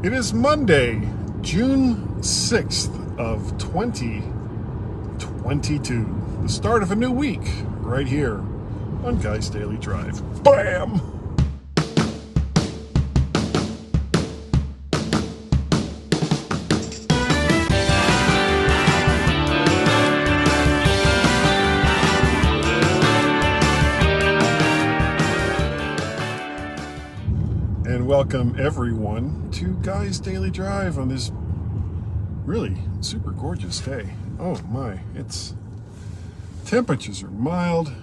It is Monday, June 6th of 2022. The start of a new week right here on Guy's Daily Drive. Bam! And welcome everyone to Guy's Daily Drive on this really super gorgeous day. Oh my, temperatures are mild.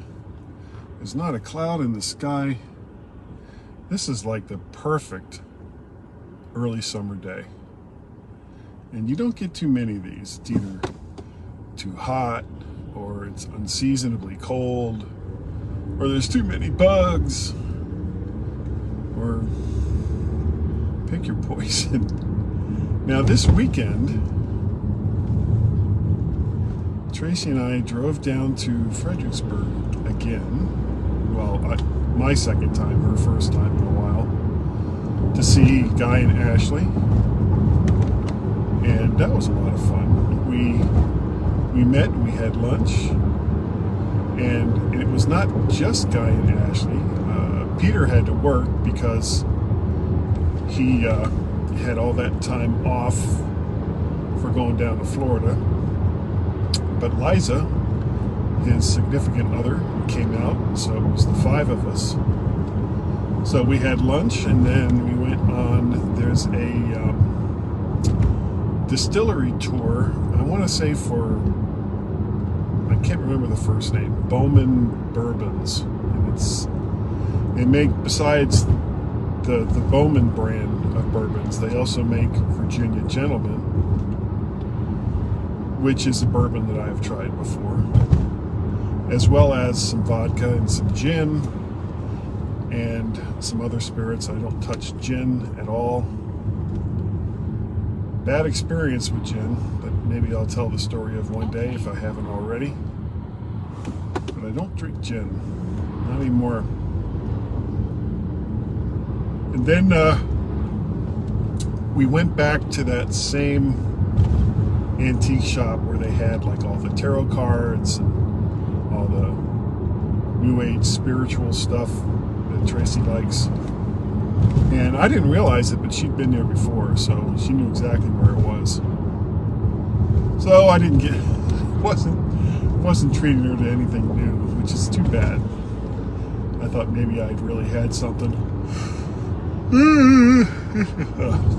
There's not a cloud in the sky. This is like the perfect early summer day. And you don't get too many of these. It's either too hot, or it's unseasonably cold, or there's too many bugs, or pick your poison. Now this weekend, Tracy and I drove down to Fredericksburg again. Well, my second time, her first time in a while, to see Guy and Ashley, and that was a lot of fun. We met and we had lunch, and it was not just Guy and Ashley. Peter had to work because he had all that time off for going down to Florida. But Liza, his significant other, came out, so it was the five of us. So we had lunch, and then we went on, there's a distillery tour, I want to say for, I can't remember the first name, Bowman Bourbons. And they make, besides the Bowman brand of bourbons, they also make Virginia Gentleman, which is a bourbon that I've tried before, as well as some vodka and some gin and some other spirits. I don't touch gin at all. Bad experience with gin, but maybe I'll tell the story of one day if I haven't already. But I don't drink gin, not anymore. And then we went back to that same antique shop where they had like all the tarot cards and all the new age spiritual stuff that Tracy likes. And I didn't realize it, but she'd been there before, so she knew exactly where it was. So I didn't get, wasn't treating her to anything new, which is too bad. I thought maybe I'd really had something.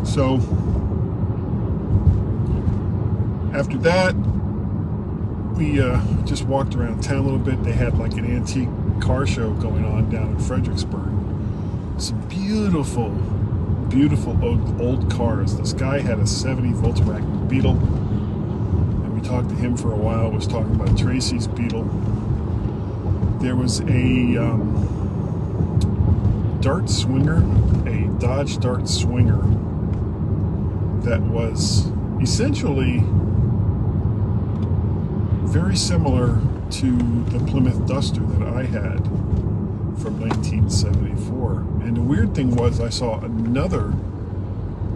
So after that, we just walked around town a little bit. They had like an antique car show going on down in Fredericksburg. Some beautiful, beautiful old cars. This guy had a 70 Volkswagen Beetle, and we talked to him for a while. Was talking about Tracy's Beetle. There was a Dart Swinger, a Dodge Dart Swinger that was essentially very similar to the Plymouth Duster that I had from 1974. And the weird thing was, I saw another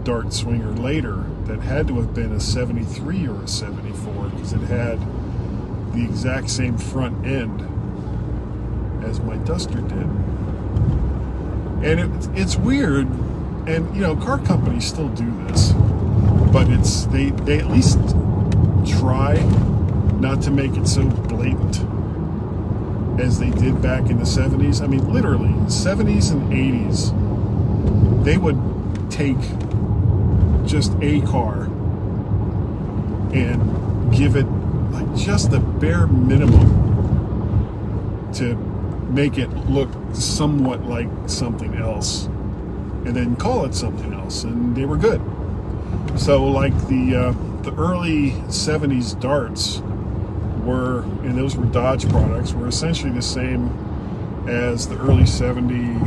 Dart Swinger later that had to have been a 73 or a 74, because it had the exact same front end as my Duster did. And it's weird, and you know, car companies still do this, but they at least try not to make it so blatant as they did back in the 70s. I mean, literally, 70s and 80s, they would take just a car and give it like just the bare minimum to make it look somewhat like something else, and then call it something else, and they were good. So like the early 70s Darts were, and those were Dodge products, were essentially the same as the early 70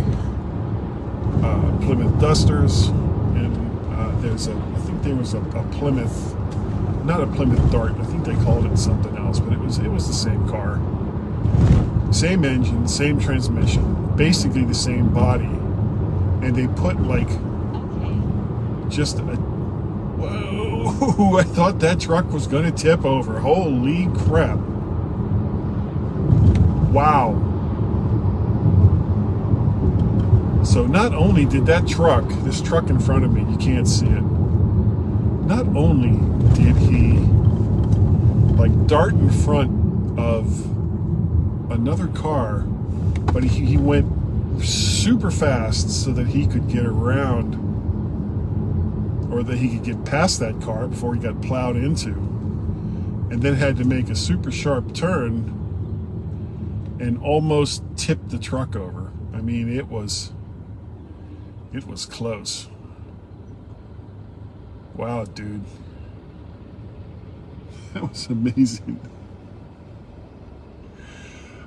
Plymouth Dusters, and I think there was a Plymouth, not a Plymouth Dart, I think they called it something else, but it was the same car. Same engine, same transmission, basically the same body. And they put like just whoa, I thought that truck was going to tip over. Holy crap. Wow. So not only did that truck, this truck in front of me, you can't see it, not only did he like dart in front of another car, but he went super fast so that he could get around, or that he could get past that car before he got plowed into, and then had to make a super sharp turn and almost tipped the truck over. I mean, it was close. Wow, dude. That was amazing.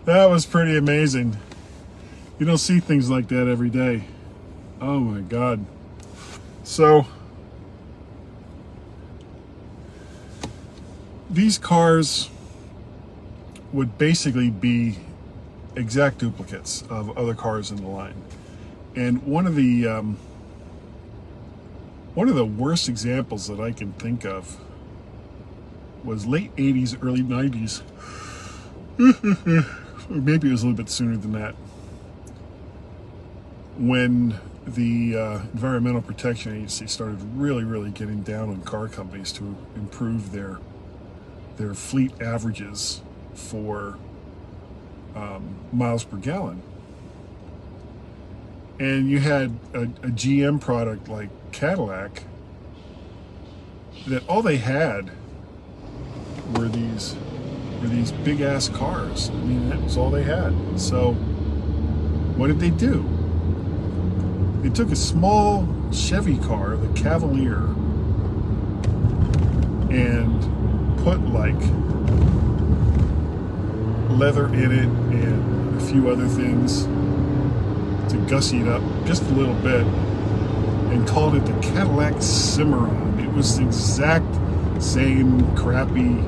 That was pretty amazing. You don't see things like that every day. Oh my God. So, these cars would basically be exact duplicates of other cars in the line. And one of the worst examples that I can think of was late 80s, early 90s. Or maybe it was a little bit sooner than that, when the Environmental Protection Agency started really getting down on car companies to improve their fleet averages for miles per gallon. And you had a GM product like Cadillac that all they had were these big ass cars. I mean, that was all they had. So what did they do? They took a small Chevy car, the Cavalier, and put like leather in it and a few other things to gussy it up just a little bit, and called it the Cadillac Cimarron. It was the exact same crappy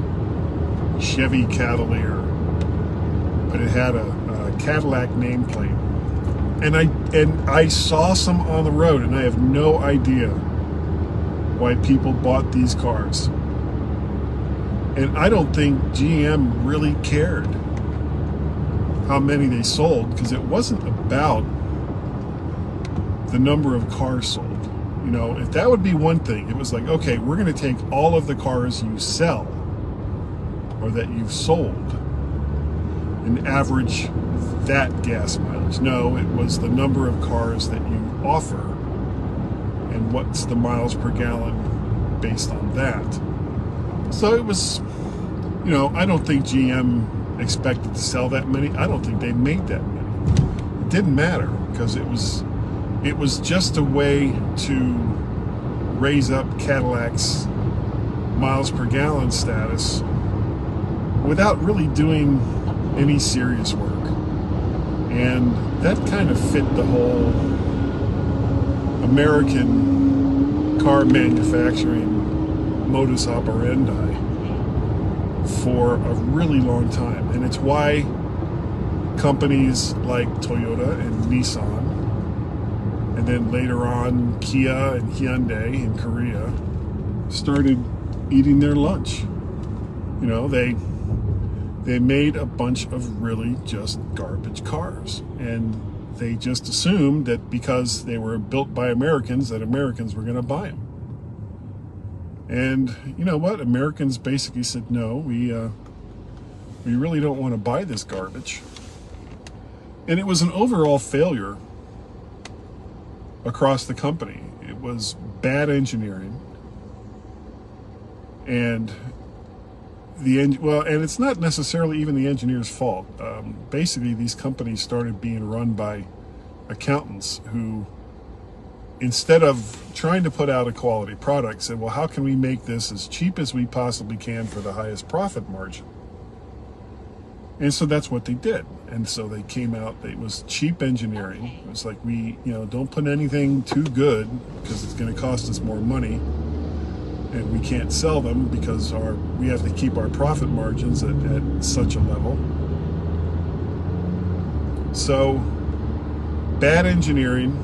Chevy Cavalier, but it had a Cadillac nameplate. And I saw some on the road, and I have no idea why people bought these cars. And I don't think GM really cared how many they sold, because it wasn't about the number of cars sold. You know, if that would be one thing, it was like, okay, we're going to take all of the cars you sell or that you've sold and average that gas mileage. No, it was the number of cars that you offer and what's the miles per gallon based on that. So it was, you know, I don't think GM expected to sell that many. I don't think they made that many. It didn't matter, because it was just a way to raise up Cadillac's miles per gallon status without really doing any serious work. And that kind of fit the whole American car manufacturing modus operandi for a really long time. And it's why companies like Toyota and Nissan, and then later on Kia and Hyundai in Korea, started eating their lunch. You know, they made a bunch of really just garbage cars, and they just assumed that because they were built by Americans, that Americans were going to buy them. And you know what? Americans basically said, no, we really don't want to buy this garbage. And it was an overall failure across the company. It was bad engineering, and and it's not necessarily even the engineer's fault. Basically, these companies started being run by accountants who, instead of trying to put out a quality product, said, well, how can we make this as cheap as we possibly can for the highest profit margin? And so that's what they did. And so they came out, it was cheap engineering. It was like, we, don't put anything too good because it's going to cost us more money. And we can't sell them because we have to keep our profit margins at such a level. So, bad engineering.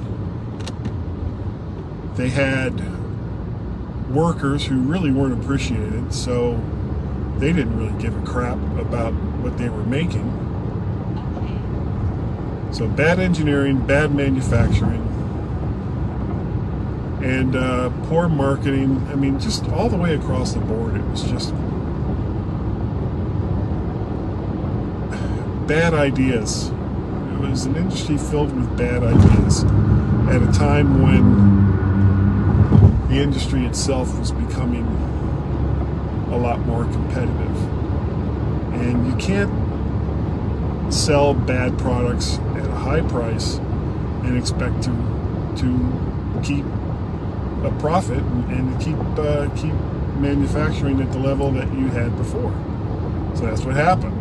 They had workers who really weren't appreciated, so they didn't really give a crap about what they were making. So bad engineering, bad manufacturing, and poor marketing. I mean, just all the way across the board, it was just bad ideas. It was an industry filled with bad ideas at a time when the industry itself was becoming a lot more competitive. And you can't sell bad products at a high price and expect to keep a profit and keep manufacturing at the level that you had before. So that's what happened.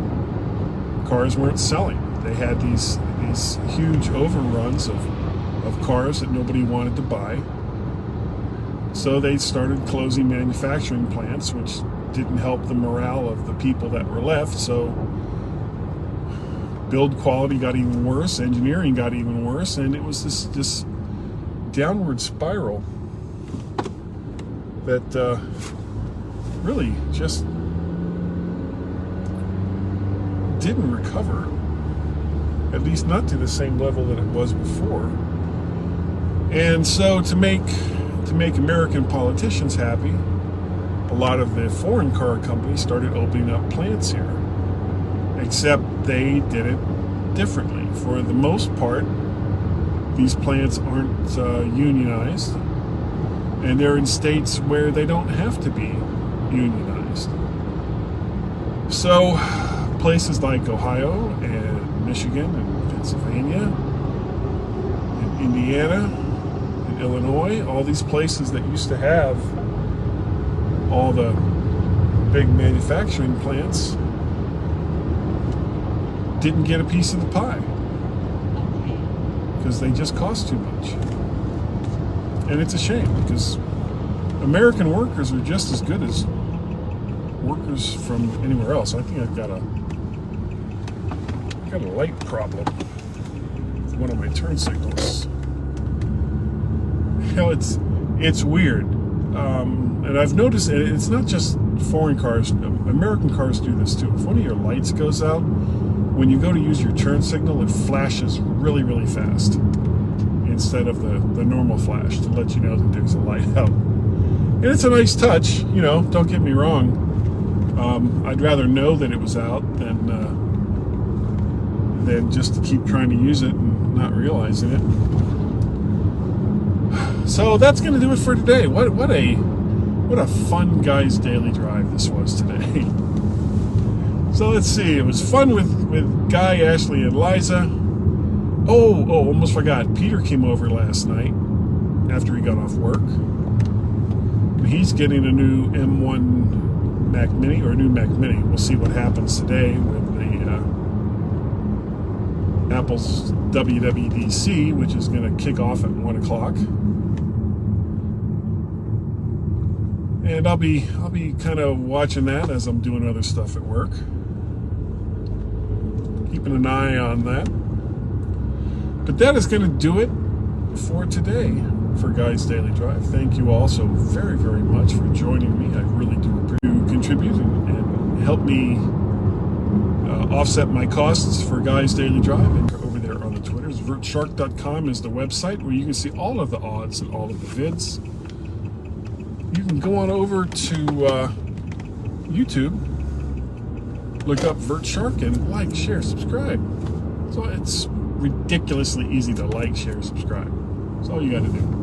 Cars weren't selling. They had these huge overruns of cars that nobody wanted to buy. So they started closing manufacturing plants, which didn't help the morale of the people that were left. So build quality got even worse, engineering got even worse, and it was this downward spiral that really just didn't recover, at least not to the same level that it was before. And so to make American politicians happy, a lot of the foreign car companies started opening up plants here, except they did it differently. For the most part, these plants aren't unionized, and they're in states where they don't have to be unionized. So places like Ohio and Michigan and Pennsylvania and Indiana and Illinois, all these places that used to have all the big manufacturing plants, didn't get a piece of the pie because they just cost too much. And it's a shame, because American workers are just as good as workers from anywhere else. I think I've got a light problem with one of my turn signals. Hell, it's weird. And I've noticed it's not just foreign cars. American cars do this too. If one of your lights goes out, when you go to use your turn signal, it flashes really, really fast instead of the normal flash to let you know that there's a light out. And it's a nice touch, don't get me wrong. I'd rather know that it was out than just to keep trying to use it and not realizing it. So that's going to do it for today. What a fun guy's daily drive this was today. So let's see. It was fun with Guy, Ashley, and Liza. Oh, almost forgot. Peter came over last night after he got off work. He's getting a new M1 Mac Mini, or a new Mac Mini. We'll see what happens today with the Apple's WWDC, which is going to kick off at 1 o'clock. And I'll be kind of watching that as I'm doing other stuff at work. Keeping an eye on that. But that is going to do it for today for Guy's Daily Drive. Thank you all so very, very much for joining me. I really do appreciate you contribute and help me offset my costs for Guy's Daily Drive. And over there on the Twitters, vertshark.com is the website where you can see all of the odds and all of the vids. You can go on over to YouTube, look up Vert Shark, and like, share, subscribe. So it's ridiculously easy to like, share, subscribe. That's all you got to do.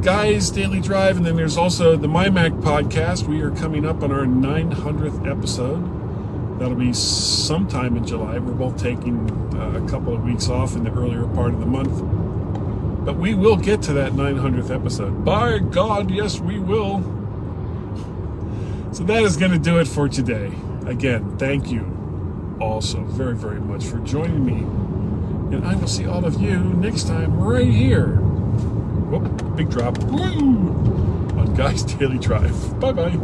Guy's Daily Drive, and then there's also the MyMac podcast. We are coming up on our 900th episode. That'll be sometime in July. We're both taking a couple of weeks off in the earlier part of the month. But we will get to that 900th episode. By God, yes, we will. So that is going to do it for today. Again, thank you all so very, very much for joining me. And I will see all of you next time right here. Whoop, big drop. Woo! On Guy's Daily Drive. Bye-bye.